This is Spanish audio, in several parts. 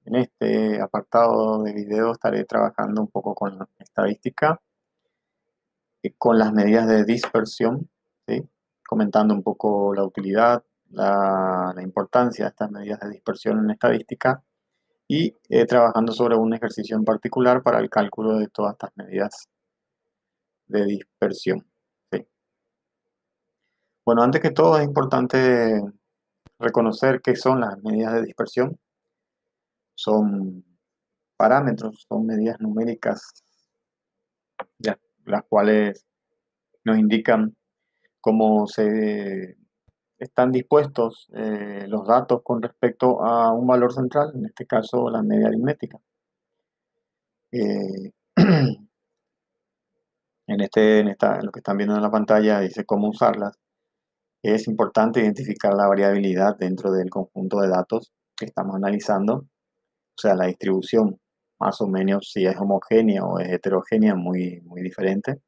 En este apartado de video estaré trabajando un poco con la estadística y con las medidas de dispersión, ¿sí? Comentando un poco la utilidad, la importancia de estas medidas de dispersión en estadística y trabajando sobre un ejercicio en particular para el cálculo de todas estas medidas de dispersión, ¿sí? Bueno, antes que todo es importante reconocer qué son las medidas de dispersión. Son parámetros, son medidas numéricas, las cuales nos indican cómo se están dispuestos los datos con respecto a un valor central, en este caso la media aritmética. Eh, en lo que están viendo en la pantalla dice cómo usarlas. Es importante identificar la variabilidad dentro del conjunto de datos que estamos analizando, o sea, la distribución, más o menos si es homogénea o es heterogénea, muy diferente,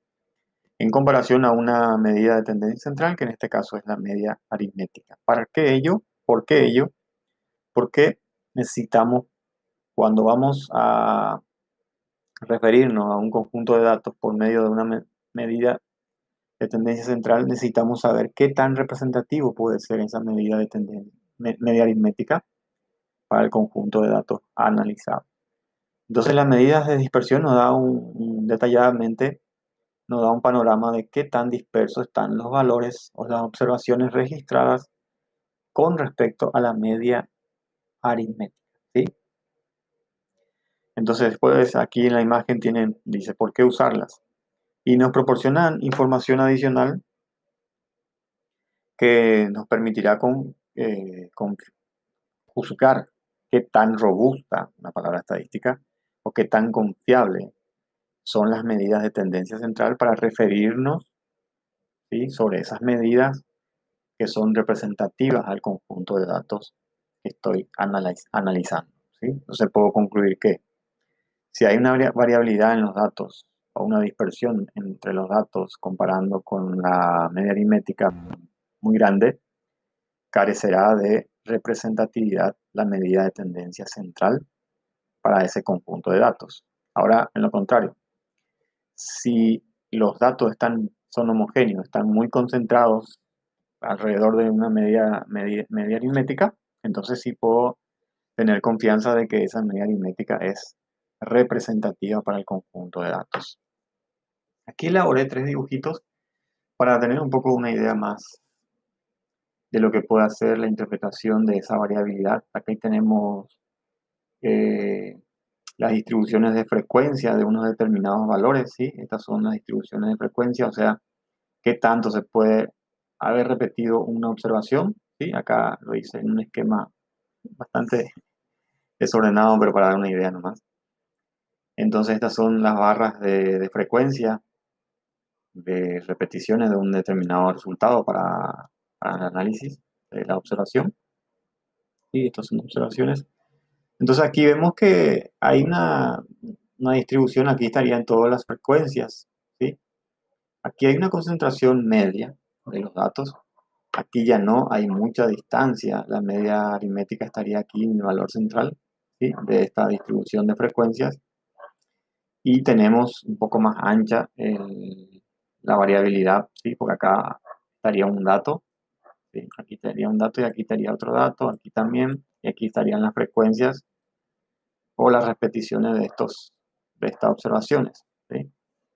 en comparación a una medida de tendencia central, que en este caso es la media aritmética. ¿Para qué ello? ¿Por qué ello? Porque necesitamos, cuando vamos a referirnos a un conjunto de datos por medio de una medida de tendencia central, necesitamos saber qué tan representativo puede ser esa medida de tendencia, media aritmética para el conjunto de datos analizados. Entonces, las medidas de dispersión nos da detalladamente nos da un panorama de qué tan dispersos están los valores o las observaciones registradas con respecto a la media aritmética, ¿sí? Entonces, después aquí en la imagen dice por qué usarlas. Y nos proporcionan información adicional que nos permitirá juzgar qué tan robusta, una palabra estadística, o qué tan confiable son las medidas de tendencia central para referirnos, ¿sí?, sobre esas medidas que son representativas al conjunto de datos que estoy analizando, ¿sí? Entonces puedo concluir que si hay una variabilidad en los datos o una dispersión entre los datos comparando con la media aritmética muy grande, carecerá de representatividad la medida de tendencia central para ese conjunto de datos. Ahora, en lo contrario, si los datos son homogéneos, están muy concentrados alrededor de una media aritmética, entonces sí puedo tener confianza de que esa media aritmética es representativa para el conjunto de datos. Aquí elaboré 3 dibujitos para tener un poco una idea más de lo que puede hacer la interpretación de esa variabilidad. Aquí tenemos las distribuciones de frecuencia de unos determinados valores, ¿sí? Estas son las distribuciones de frecuencia, o sea, qué tanto se puede haber repetido una observación, ¿sí? Acá lo hice en un esquema bastante desordenado, pero para dar una idea nomás. Entonces estas son las barras de frecuencia de repeticiones de un determinado resultado para el análisis de la observación. Y estas son observaciones. Entonces aquí vemos que hay una distribución, aquí estarían todas las frecuencias, ¿sí? Aquí hay una concentración media de los datos. Aquí ya no hay mucha distancia. La media aritmética estaría aquí en el valor central, ¿sí?, de esta distribución de frecuencias. Y tenemos un poco más ancha la variabilidad, ¿sí?, porque acá estaría un dato, ¿sí? Aquí estaría un dato y aquí estaría otro dato, aquí también, y aquí estarían las frecuencias o las repeticiones de estas observaciones, ¿sí?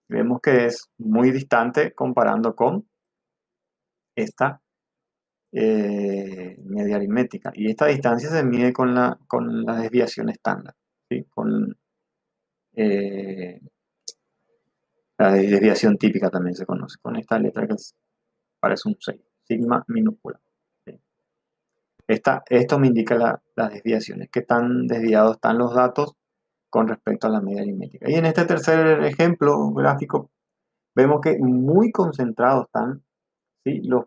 Vemos que es muy distante comparando con esta media aritmética. Y esta distancia se mide con la desviación estándar, ¿sí?, con la desviación típica también se conoce, con esta letra que parece un 6, sigma minúscula, ¿sí? Esto me indica las desviaciones, qué tan desviados están los datos con respecto a la media aritmética. Y en este tercer ejemplo gráfico vemos que muy concentrados están, ¿sí?, los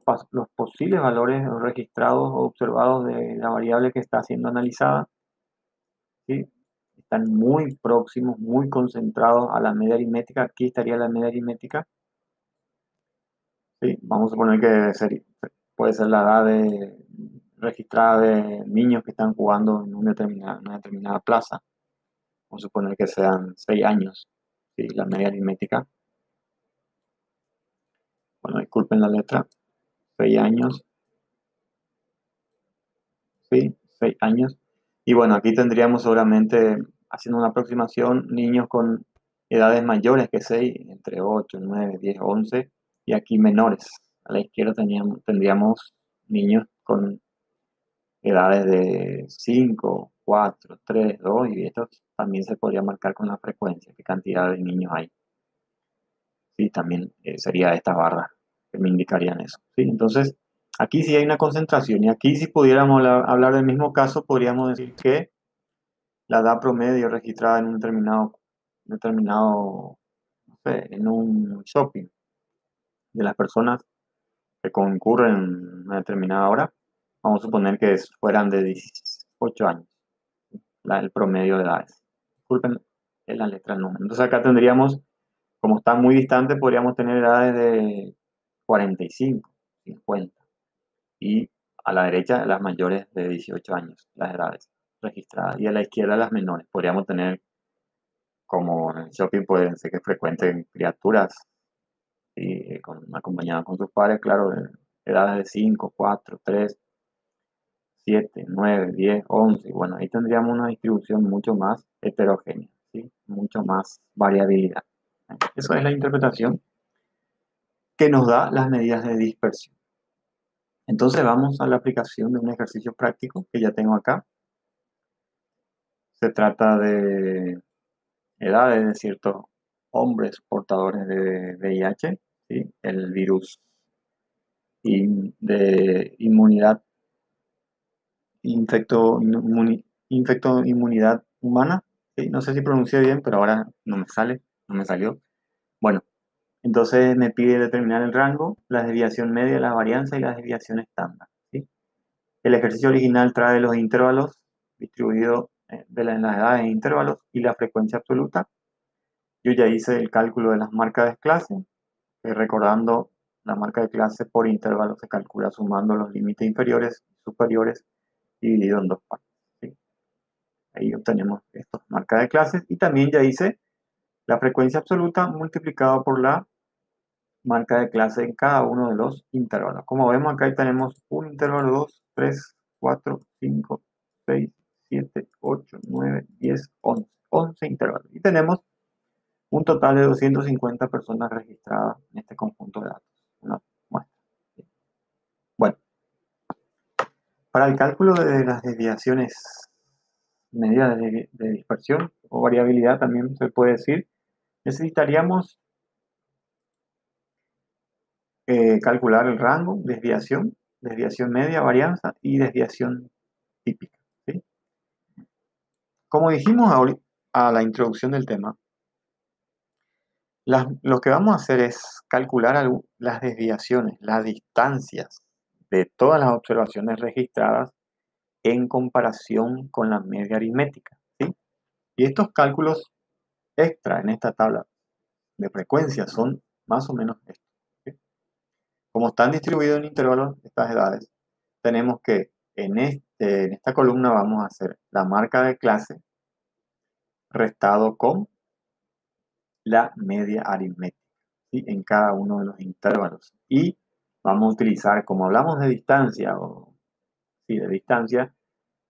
posibles valores registrados o observados de la variable que está siendo analizada, ¿sí? Están muy próximos, muy concentrados a la media aritmética. Aquí estaría la media aritmética, ¿sí? Vamos a poner que puede ser la edad registrada de niños que están jugando en una determinada plaza. Vamos a suponer que sean 6 años, ¿sí? La media aritmética. Bueno, disculpen la letra. 6 años, ¿sí? 6 años. Y bueno, aquí tendríamos seguramente, haciendo una aproximación, niños con edades mayores que 6, entre 8, 9, 10, 11, y aquí menores. A la izquierda tendríamos niños con edades de 5, 4, 3, 2, y esto también se podría marcar con la frecuencia, qué cantidad de niños hay. Sí, también sería esta barra que me indicarían eso. ¿Sí? Entonces, aquí sí hay una concentración, y aquí si pudiéramos hablar del mismo caso, podríamos decir que la edad promedio registrada en un determinado, no sé, en un shopping de las personas que concurren en una determinada hora, vamos a suponer que fueran de 18 años, el promedio de edades. Disculpen, es la letra número. Entonces acá tendríamos, como está muy distante, podríamos tener edades de 45, 50. Y a la derecha las mayores de 18 años, las edades registradas. Y a la izquierda las menores. Podríamos tener, como en el shopping pueden ser que frecuenten criaturas y acompañadas con sus padres, claro, de edades de 5, 4, 3, 7, 9, 10, 11. Y bueno, ahí tendríamos una distribución mucho más heterogénea, ¿sí? Mucho más variabilidad. Eso es la interpretación que nos da las medidas de dispersión. Entonces vamos a la aplicación de un ejercicio práctico que ya tengo acá. Se trata de edades de ciertos hombres portadores de VIH, ¿sí? El virus de inmunidad, inmunidad humana, ¿sí? No sé si pronuncié bien, pero ahora no me salió. Bueno, entonces me pide determinar el rango, la desviación media, la varianza y la desviación estándar, ¿sí? El ejercicio original trae los intervalos distribuidos en las edades en intervalos y la frecuencia absoluta. Yo ya hice el cálculo de las marcas de clase, recordando la marca de clase por intervalo se calcula sumando los límites inferiores y superiores dividido en dos partes, ¿sí? Ahí obtenemos estas marcas de clases, y también ya hice la frecuencia absoluta multiplicado por la marca de clase en cada uno de los intervalos. Como vemos acá tenemos un intervalo, 2, 3, 4, 5, 6, 7, 8, 9, 10, 11. 11 intervalos. Y tenemos un total de 250 personas registradas en este conjunto de datos. Una muestra. Bueno, para el cálculo de las desviaciones, medidas de dispersión o variabilidad también se puede decir, necesitaríamos calcular el rango, desviación media, varianza y desviación típica, ¿sí? Como dijimos a la introducción del tema, lo que vamos a hacer es calcular las desviaciones, las distancias de todas las observaciones registradas en comparación con la media aritmética, ¿sí? Y estos cálculos extra en esta tabla de frecuencia son más o menos estos, ¿sí? Como están distribuidos en intervalos estas edades, tenemos que en esta columna vamos a hacer la marca de clase restado con la media aritmética, ¿sí? En cada uno de los intervalos. Y vamos a utilizar, como hablamos de distancia,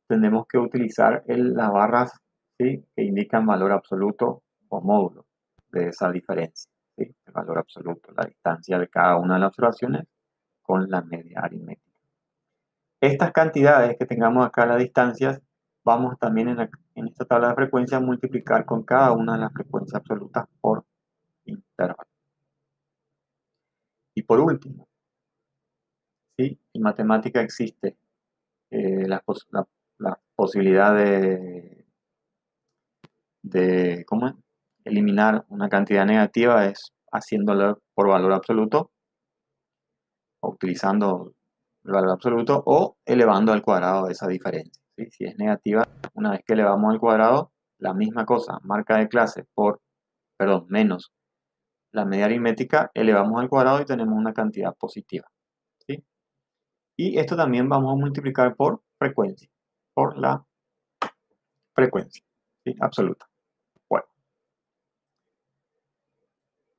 tenemos que utilizar las barras, ¿sí? Que indican valor absoluto o módulo de esa diferencia, ¿sí? El valor absoluto, la distancia de cada una de las observaciones con la media aritmética. Estas cantidades que tengamos acá, las distancias, vamos también en esta tabla de frecuencia a multiplicar con cada una de las frecuencias absolutas por intervalo. Y por último, ¿sí? En matemática existe la posibilidad de ¿cómo es? Eliminar una cantidad negativa, es haciéndolo por valor absoluto, o utilizando el valor absoluto, o elevando al cuadrado de esa diferencia, ¿sí? Si es negativa, una vez que elevamos al cuadrado, la misma cosa, marca de clase menos la media aritmética, elevamos al cuadrado y tenemos una cantidad positiva, ¿sí? Y esto también vamos a multiplicar por frecuencia, por la frecuencia, ¿sí? Absoluta. Bueno,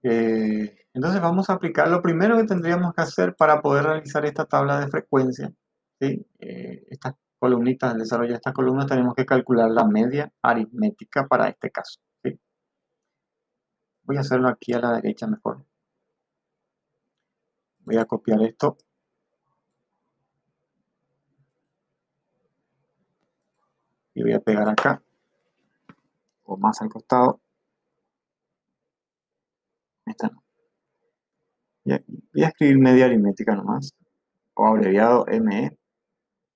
entonces vamos a aplicar lo primero que tendríamos que hacer para poder realizar esta tabla de frecuencia, ¿sí? Estas columnitas, al desarrollar estas columnas tenemos que calcular la media aritmética para este caso, ¿sí? Voy a hacerlo aquí a la derecha mejor. Voy a copiar esto. Y voy a pegar acá, o más al costado. Esta no. Voy a escribir media aritmética nomás, o abreviado ME,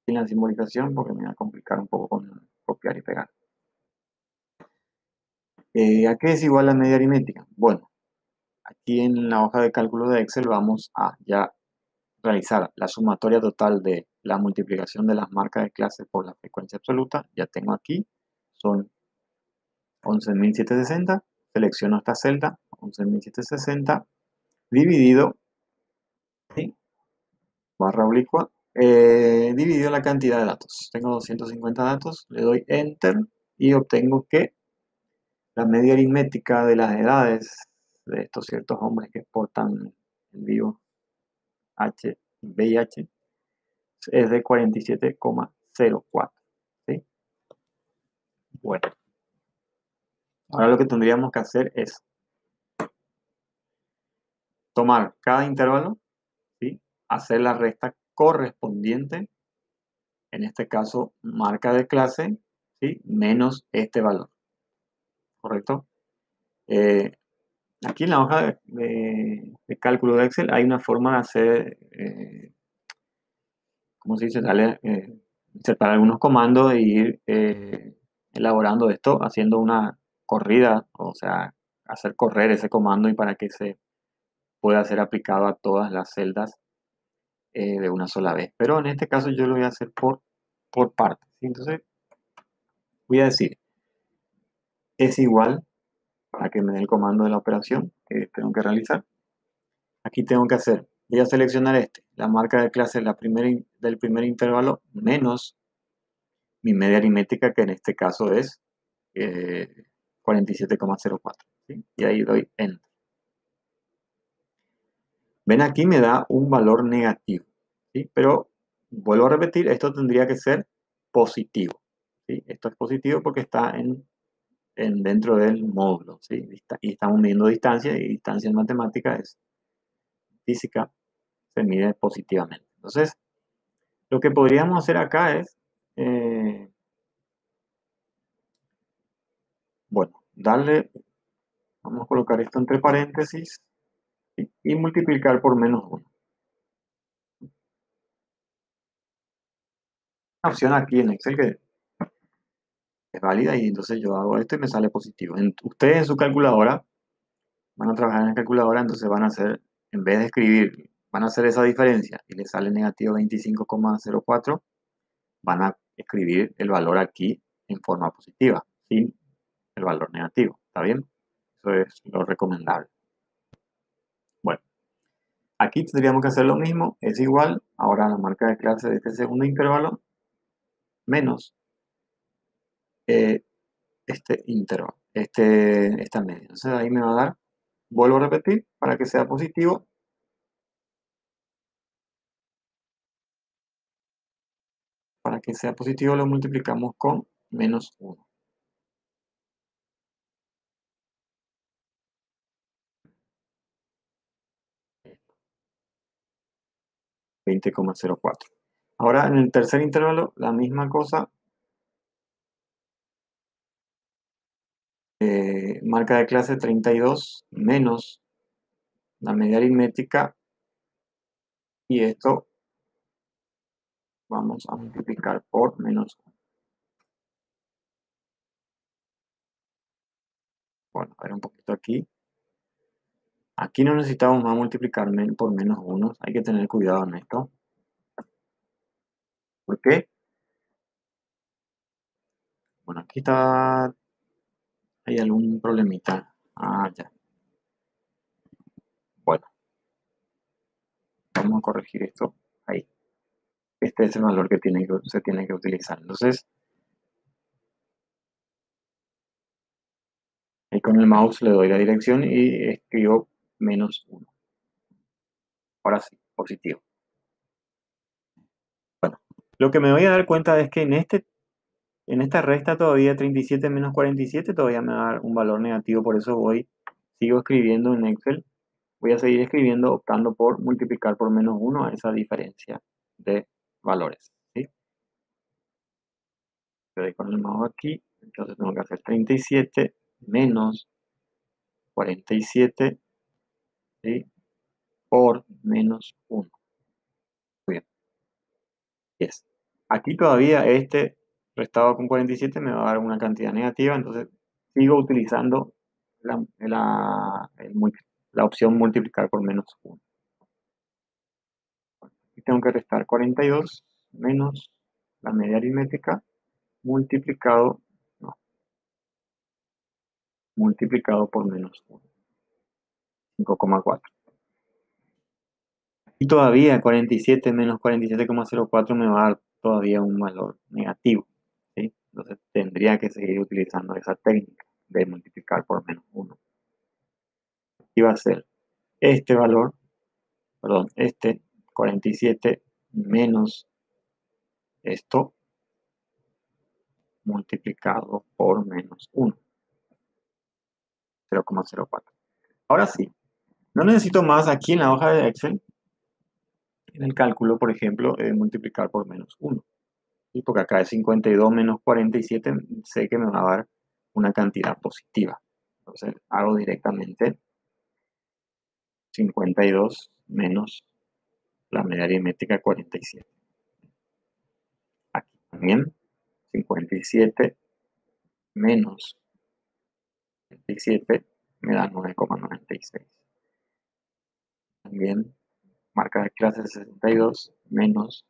sin la simbolización, porque me va a complicar un poco con copiar y pegar. ¿A qué es igual la media aritmética? Bueno, aquí en la hoja de cálculo de Excel vamos a ya realizar la sumatoria total de la multiplicación de las marcas de clase por la frecuencia absoluta. Ya tengo aquí, son 11.760. Selecciono esta celda, 11.760, dividido, ¿sí? Barra oblicua, dividido la cantidad de datos. Tengo 250 datos, le doy Enter y obtengo que la media aritmética de las edades de estos ciertos hombres que portan el virus H y VIH es de 47,04. ¿Sí? Bueno, ahora lo que tendríamos que hacer es tomar cada intervalo, ¿sí? Hacer la resta correspondiente, en este caso marca de clase, ¿sí? Menos este valor, ¿correcto? Eh, Aquí en la hoja de cálculo de Excel hay una forma de hacer, ¿cómo se dice? Insertar algunos comandos e ir elaborando esto, haciendo una corrida, o sea, hacer correr ese comando y para que se pueda ser aplicado a todas las celdas de una sola vez. Pero en este caso yo lo voy a hacer por partes, ¿sí? Entonces voy a decir, es igual, para que me dé el comando de la operación que tengo que realizar. Aquí tengo que hacer, voy a seleccionar la marca de clase del primer intervalo menos mi media aritmética, que en este caso es 47,04. ¿Sí? Y ahí doy Enter. Ven, aquí me da un valor negativo, ¿sí? Pero vuelvo a repetir, esto tendría que ser positivo, ¿sí? Esto es positivo porque está dentro del módulo, ¿sí? Y estamos midiendo distancia, y distancia en matemática es física, se mide positivamente. Entonces, lo que podríamos hacer acá es, bueno, vamos a colocar esto entre paréntesis y multiplicar por menos 1. Una opción aquí en Excel que es válida, y entonces yo hago esto y me sale positivo. Ustedes en su calculadora van a trabajar en la calculadora, entonces van a hacer, en vez de escribir, van a hacer esa diferencia y les sale negativo 25,04, van a escribir el valor aquí en forma positiva, sin el valor negativo. ¿Está bien? Eso es lo recomendable. Bueno, aquí tendríamos que hacer lo mismo, es igual, ahora la marca de clase de este segundo intervalo, menos este intervalo, esta media. Entonces ahí me va a dar, vuelvo a repetir, para que sea positivo, lo multiplicamos con menos 1. $20,04. Ahora en el tercer intervalo, la misma cosa, marca de clase 32 menos la media aritmética, y esto vamos a multiplicar por menos 1. Bueno, a ver un poquito aquí. Aquí no necesitamos más multiplicar por menos 1, hay que tener cuidado en esto. ¿Por qué? Bueno, aquí hay algún problemita. Ya. Bueno, vamos a corregir esto ahí. este es el valor que se tiene que utilizar. Entonces, ahí con el mouse le doy la dirección y escribo -1. Ahora sí, positivo. Bueno, lo que me voy a dar cuenta es que en esta resta todavía 37 menos 47 todavía me va a dar un valor negativo, por eso sigo escribiendo en Excel. Voy a seguir escribiendo optando por multiplicar por -1 a esa diferencia de valores, ¿sí? Le doy con el mouse aquí, entonces tengo que hacer 37 menos 47, ¿sí? Por -1. Muy bien, 10. Aquí todavía este restado con 47 me va a dar una cantidad negativa, entonces sigo utilizando la opción multiplicar por -1. Y tengo que restar 42 menos la media aritmética multiplicado, no, multiplicado por -1, 5,4. Y todavía 47 menos 47,04 me va a dar todavía un valor negativo, ¿sí? Entonces tendría que seguir utilizando esa técnica de multiplicar por -1. Y va a ser este valor, perdón, este 47 menos esto multiplicado por -1, 0,04. Ahora sí, no necesito más aquí en la hoja de Excel, en el cálculo, por ejemplo, multiplicar por -1. ¿Sí? Porque acá es 52 menos 47, sé que me va a dar una cantidad positiva. Entonces hago directamente 52 menos la media aritmética 47. Aquí también 57 menos 27 me da 9,96. También marca de clase 62 menos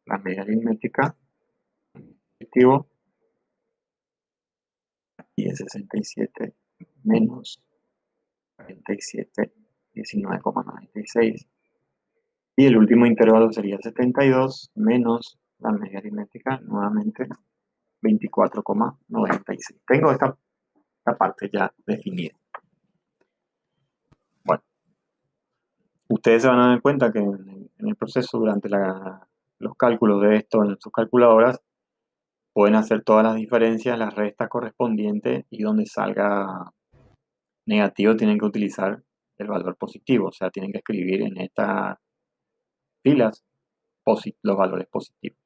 la media aritmética positivo, y es 67 menos 47, 19,96. Y el último intervalo sería 72 menos la media aritmética, nuevamente 24,96. Tengo esta parte ya definida. Bueno, ustedes se van a dar cuenta que en el proceso, durante los cálculos de esto en sus calculadoras, pueden hacer todas las diferencias, las restas correspondientes, y donde salga negativo tienen que utilizar el valor positivo, o sea, tienen que escribir en estas filas los valores positivos.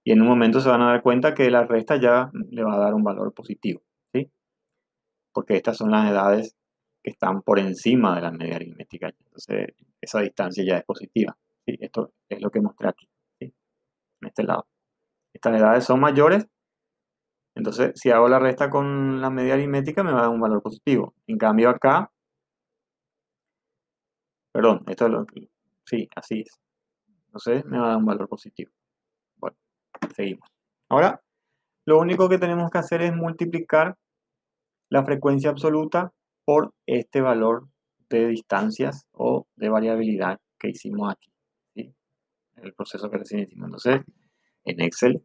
Y en un momento se van a dar cuenta que la resta ya le va a dar un valor positivo, ¿sí? Porque estas son las edades que están por encima de la media aritmética. Entonces, esa distancia ya es positiva, ¿sí? Esto es lo que mostré aquí, ¿sí? En este lado. Estas edades son mayores, entonces si hago la resta con la media aritmética me va a dar un valor positivo. En cambio acá, perdón, esto es lo que, sí, así es. Entonces me va a dar un valor positivo. Bueno, seguimos. Ahora, lo único que tenemos que hacer es multiplicar la frecuencia absoluta por este valor de distancias o de variabilidad que hicimos aquí, ¿sí? El proceso que recién hicimos. Entonces, en Excel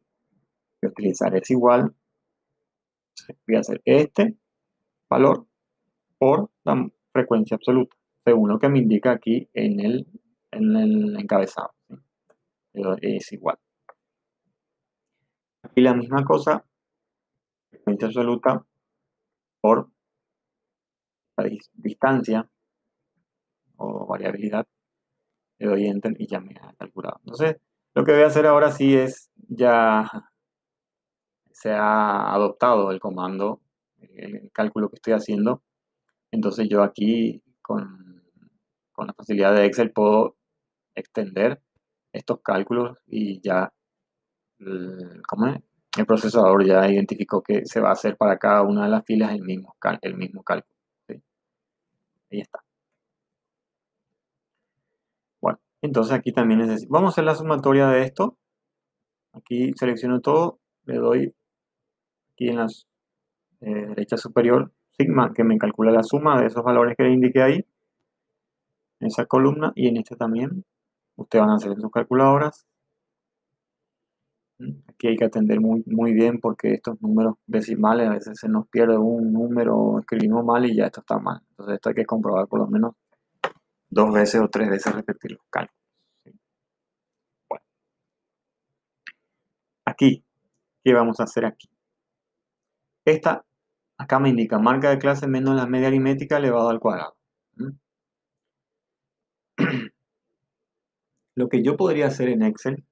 voy a utilizar es igual, voy a hacer este valor por la frecuencia absoluta, según lo que me indica aquí en el encabezado, ¿sí? Es igual. Aquí la misma cosa, frecuencia absoluta por la distancia o variabilidad, le doy enter y ya me ha calculado. Entonces, lo que voy a hacer ahora sí es, ya se ha adoptado el comando, el cálculo que estoy haciendo. Entonces yo aquí con la facilidad de Excel puedo extender estos cálculos y ya ¿cómo es? El procesador ya identificó que se va a hacer para cada una de las filas el mismo cálculo, ¿sí? Ahí está. Bueno, entonces aquí también vamos a hacer la sumatoria de esto. Aquí selecciono todo, le doy aquí en la derecha superior sigma, que me calcula la suma de esos valores que le indiqué ahí, en esa columna, y en esta también. Ustedes van a hacer en sus calculadoras. Aquí hay que atender muy bien porque estos números decimales a veces se nos pierde un número, escribimos mal y ya esto está mal. Entonces esto hay que comprobar por lo menos 2 veces o 3 veces repetir los cálculos. ¿Sí? Bueno, aquí, ¿qué vamos a hacer aquí? Acá me indica marca de clase menos la media aritmética elevado al cuadrado. Lo que yo podría hacer en Excel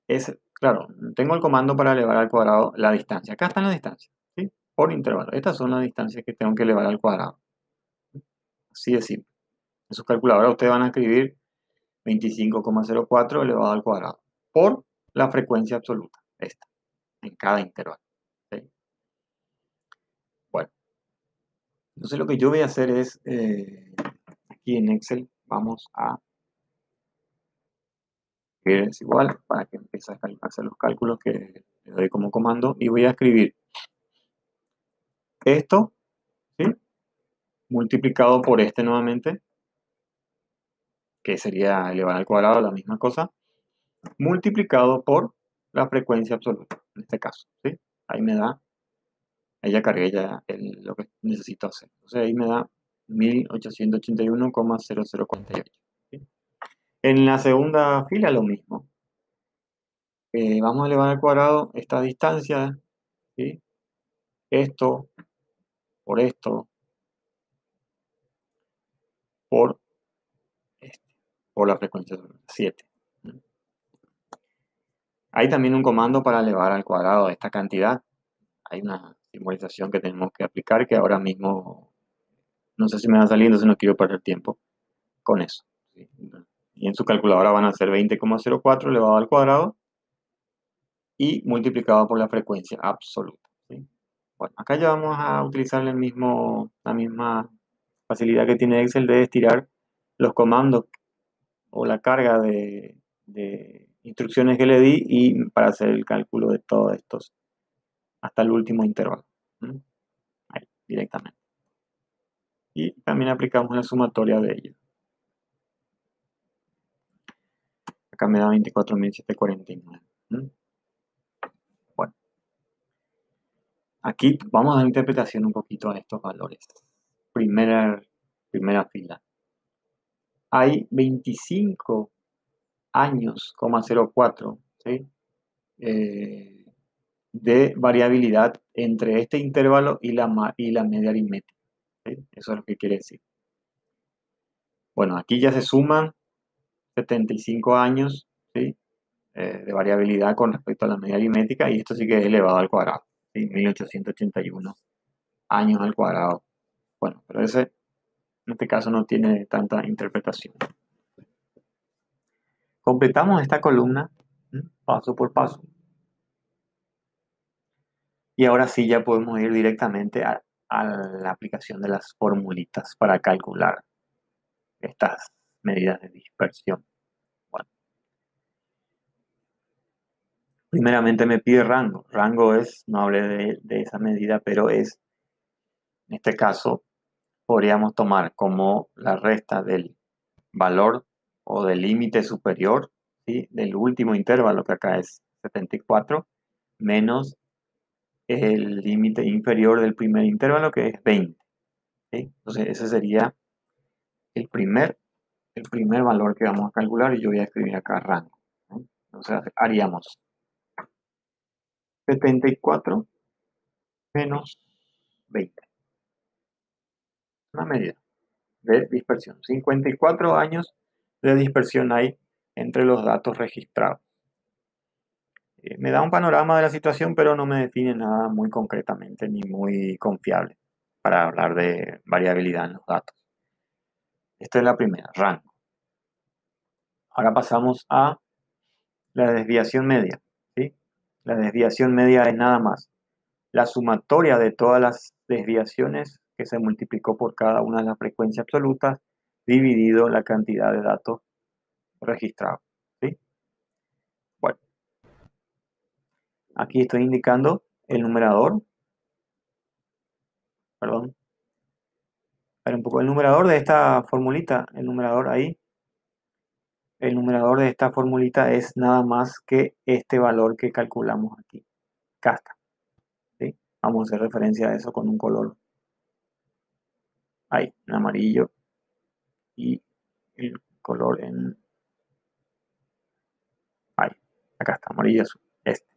es, claro, tengo el comando para elevar al cuadrado la distancia. Acá está la distancia, ¿sí? Por intervalo. Estas son las distancias que tengo que elevar al cuadrado. Así de simple. En su calculadora ustedes van a escribir 25,04 elevado al cuadrado por la frecuencia absoluta, esta, en cada intervalo. ¿Sí? Bueno, entonces lo que yo voy a hacer es, aquí en Excel, vamos a que es igual para que empiece a hacer los cálculos que le doy como comando y voy a escribir esto, ¿sí? Multiplicado por este nuevamente, que sería elevar al cuadrado la misma cosa, multiplicado por la frecuencia absoluta, en este caso, ¿sí? Ahí me da, ahí ya cargué ya lo que necesito hacer. Entonces ahí me da 1881,0048. ¿Sí? En la segunda fila lo mismo. Vamos a elevar al cuadrado esta distancia, ¿sí? Esto por esto por por la frecuencia 7. Hay también un comando para elevar al cuadrado esta cantidad. Hay una simbolización que tenemos que aplicar que ahora mismo no sé si me va saliendo, si no quiero perder tiempo con eso. ¿Sí? Y en su calculadora van a ser 20,04 elevado al cuadrado y multiplicado por la frecuencia absoluta. ¿Sí? Bueno, acá ya vamos a utilizar la misma facilidad que tiene Excel de estirar los comandos o la carga de instrucciones que le di y para hacer el cálculo de todos estos hasta el último intervalo. Ahí, directamente. Y también aplicamos la sumatoria de ellos. Acá me da 24.749. Bueno, aquí vamos a dar interpretación un poquito a estos valores. Primera fila. Hay 25 años, 0,04, ¿sí? De variabilidad entre este intervalo y la media aritmética. ¿Sí? Eso es lo que quiere decir. Bueno, aquí ya se suman 75 años, ¿sí? De variabilidad con respecto a la media aritmética y esto sí que es elevado al cuadrado, ¿sí? 1881 años al cuadrado. Bueno, pero ese en este caso no tiene tanta interpretación. Completamos esta columna paso por paso. Y ahora sí ya podemos ir directamente a la aplicación de las formulitas para calcular estas medidas de dispersión. Bueno, primeramente me pide rango. Rango es, no hablé de esa medida, pero es, en este caso, podríamos tomar como la resta del valor o del límite superior, ¿sí? Del último intervalo, que acá es 74, menos el límite inferior del primer intervalo, que es 20. ¿Sí? Entonces ese sería el primer, el primer valor que vamos a calcular y yo voy a escribir acá rango. ¿Sí? Entonces haríamos 74 menos 20. Una medida de dispersión. 54 años de dispersión hay entre los datos registrados. Me da un panorama de la situación, pero no me define nada muy concretamente ni muy confiable para hablar de variabilidad en los datos. Esta es la primera, rango. Ahora pasamos a la desviación media. ¿Sí? La desviación media es nada más la sumatoria de todas las desviaciones que se multiplicó por cada una de las frecuencias absolutas dividido la cantidad de datos registrados. ¿Sí? Bueno, aquí estoy indicando el numerador, perdón, un poco el numerador de esta formulita, el numerador ahí el numerador de esta formulita es nada más que este valor que calculamos aquí. Acá está, ¿sí? Vamos a hacer referencia a eso con un color ahí, en amarillo, y el color en ahí, acá está, amarillo azul, este.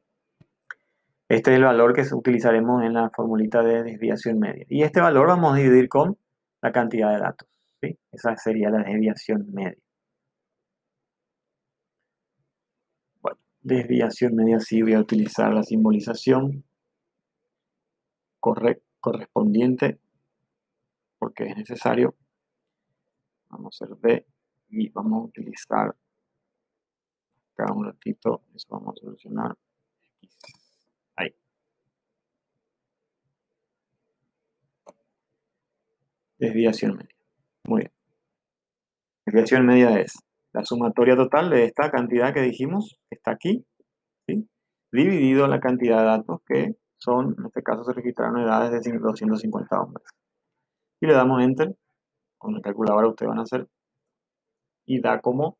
Este es el valor que utilizaremos en la formulita de desviación media. Y este valor vamos a dividir con la cantidad de datos, ¿sí? Esa sería la desviación media. Bueno, desviación media sí voy a utilizar la simbolización correspondiente porque es necesario. Vamos a hacer B y vamos a utilizar acá un ratito, eso vamos a solucionar. Ahí. Desviación media. Muy bien. Desviación media es la sumatoria total de esta cantidad que dijimos, que está aquí, ¿sí? Dividido la cantidad de datos que son, en este caso se registraron edades de 250 hombres. Y le damos Enter, con la calculadora ustedes van a hacer, y da como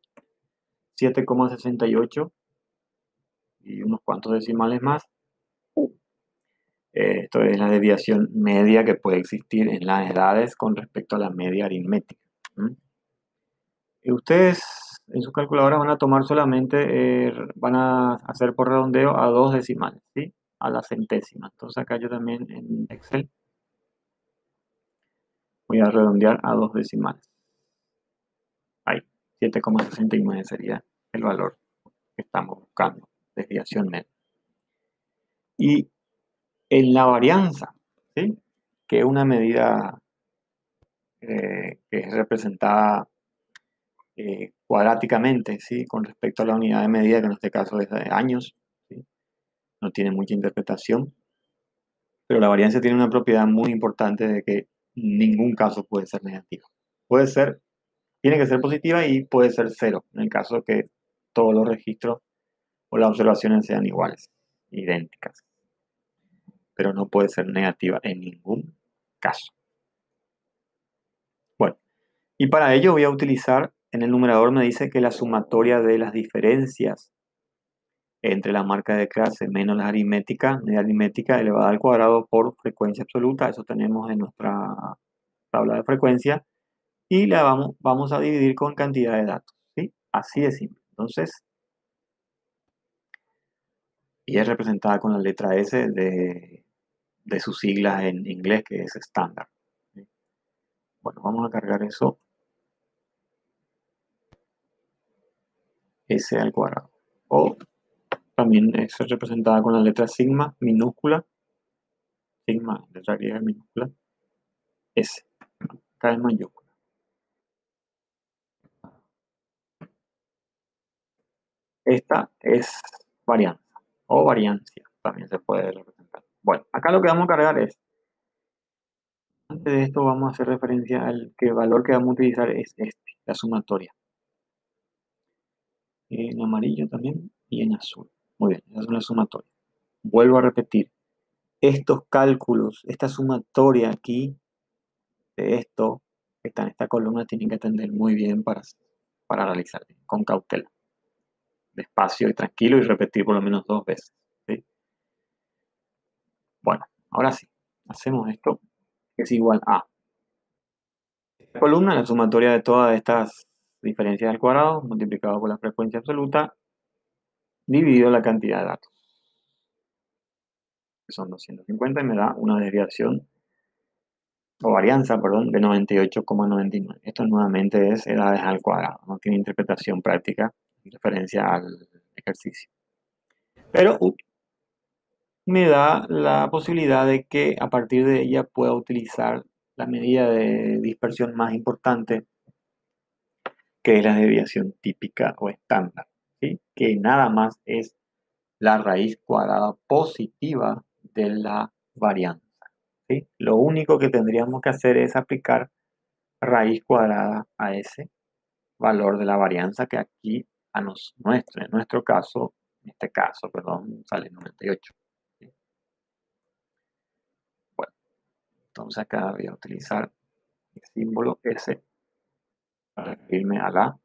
7,68 y unos cuantos decimales más. Esto es la desviación media que puede existir en las edades con respecto a la media aritmética. Y ustedes en su calculadora van a tomar solamente, van a hacer por redondeo a 2 decimales, ¿sí? A la centésima. Entonces acá yo también en Excel voy a redondear a 2 decimales. Ahí, 7,69 sería el valor que estamos buscando, desviación media. Y en la varianza, ¿sí? Que es una medida que es representada cuadráticamente, ¿sí? Con respecto a la unidad de medida, que en este caso es de años, ¿sí? No tiene mucha interpretación, pero la varianza tiene una propiedad muy importante de que ningún caso puede ser negativo. Puede ser, tiene que ser positiva y puede ser cero, en el caso de que todos los registros o las observaciones sean iguales, idénticas, pero no puede ser negativa en ningún caso. Bueno, y para ello voy a utilizar, en el numerador me dice que la sumatoria de las diferencias entre la marca de clase menos la aritmética, media aritmética elevada al cuadrado por frecuencia absoluta, eso tenemos en nuestra tabla de frecuencia, y la vamos a dividir con cantidad de datos, ¿sí? Así de simple. Entonces, y es representada con la letra S de sus siglas en inglés, que es estándar. ¿Sí? Bueno, vamos a cargar eso, S al cuadrado. O también es representada con la letra sigma minúscula, sigma, letra griega minúscula, S, acá en mayúscula. Esta es varianza o variancia, también se puede representar. Bueno, acá lo que vamos a cargar es, antes de esto vamos a hacer referencia al que valor que vamos a utilizar es este, la sumatoria. En amarillo también y en azul. Muy bien, esa es una sumatoria. Vuelvo a repetir, estos cálculos, esta sumatoria aquí de esto que está en esta columna tienen que atender muy bien para realizar con cautela, despacio y tranquilo y repetir por lo menos 2 veces. ¿Sí? Bueno, ahora sí, hacemos esto, que es igual a esta columna, la sumatoria de todas estas diferencias al cuadrado multiplicado por la frecuencia absoluta dividido la cantidad de datos, que son 250 y me da una desviación o varianza, perdón, de 98,99. Esto nuevamente es edades al cuadrado, no tiene interpretación práctica en referencia al ejercicio. Pero me da la posibilidad de que a partir de ella pueda utilizar la medida de dispersión más importante, que es la desviación típica o estándar, ¿sí? Que nada más es la raíz cuadrada positiva de la varianza, ¿sí? Lo único que tendríamos que hacer es aplicar raíz cuadrada a ese valor de la varianza que aquí en nuestro caso, en este caso, perdón, sale 98. ¿Sí? Bueno, entonces acá voy a utilizar el símbolo S para referirme a la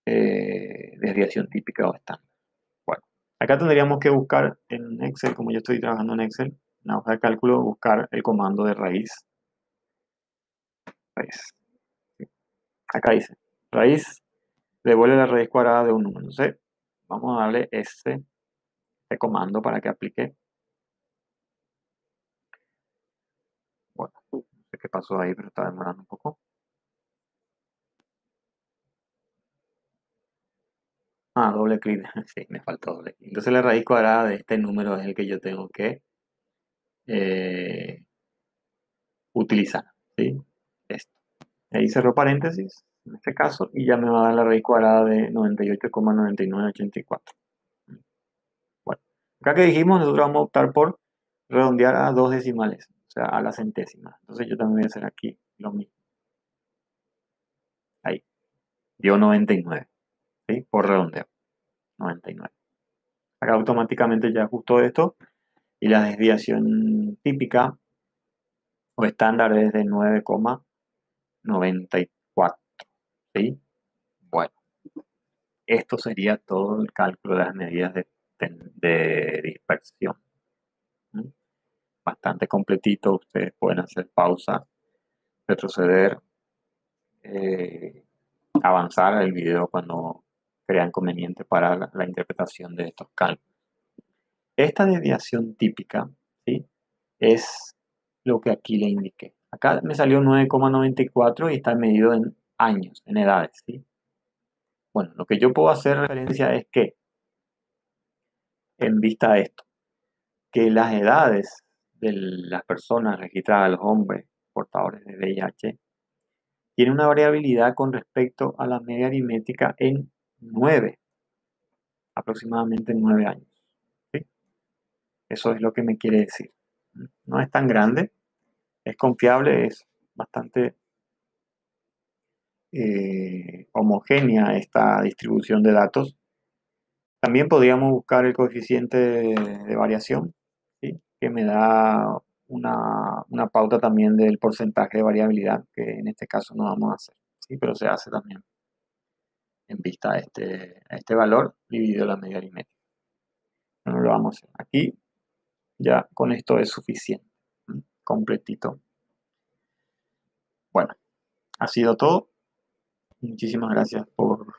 desviación típica o estándar. Bueno, acá tendríamos que buscar en Excel, como yo estoy trabajando en Excel, en la hoja de cálculo, buscar el comando de raíz. ¿Sí? Acá dice, raíz devuelve la raíz cuadrada de un número. Entonces, vamos a darle este comando para que aplique. Bueno, no sé qué pasó ahí, pero está demorando un poco. Ah, doble clic. Sí, me faltó doble clic. Entonces la raíz cuadrada de este número es el que yo tengo que eh, utilizar. ¿Sí? Esto. Ahí cerró paréntesis, en este caso, y ya me va a dar la raíz cuadrada de 98,9984. Bueno, acá que dijimos, nosotros vamos a optar por redondear a dos decimales, o sea, a la centésima. Entonces yo también voy a hacer aquí lo mismo. Ahí, dio 99, ¿sí? Por redondeo, 99. Acá automáticamente ya ajustó esto y la desviación típica o estándar es de 9,94, ¿sí? Bueno, esto sería todo el cálculo de las medidas de dispersión. ¿Mm? Bastante completito, ustedes pueden hacer pausa, retroceder, avanzar el video cuando crean conveniente para la interpretación de estos cálculos. Esta desviación típica, ¿sí? Es lo que aquí le indiqué. Acá me salió 9,94 y está medido en años, en edades, ¿sí? Bueno, lo que yo puedo hacer referencia es que, en vista de esto, que las edades de las personas registradas, los hombres portadores de VIH, tienen una variabilidad con respecto a la media aritmética en 9, aproximadamente 9 años, ¿sí? Eso es lo que me quiere decir. No es tan grande, es confiable, es bastante homogénea esta distribución de datos. También podríamos buscar el coeficiente de variación, ¿sí? Que me da una pauta también del porcentaje de variabilidad, que en este caso no vamos a hacer, ¿sí? Pero se hace también en vista a este valor dividido la media aritmética. No lo vamos a hacer. Aquí ya con esto es suficiente, completito. Bueno, ha sido todo. Muchísimas gracias por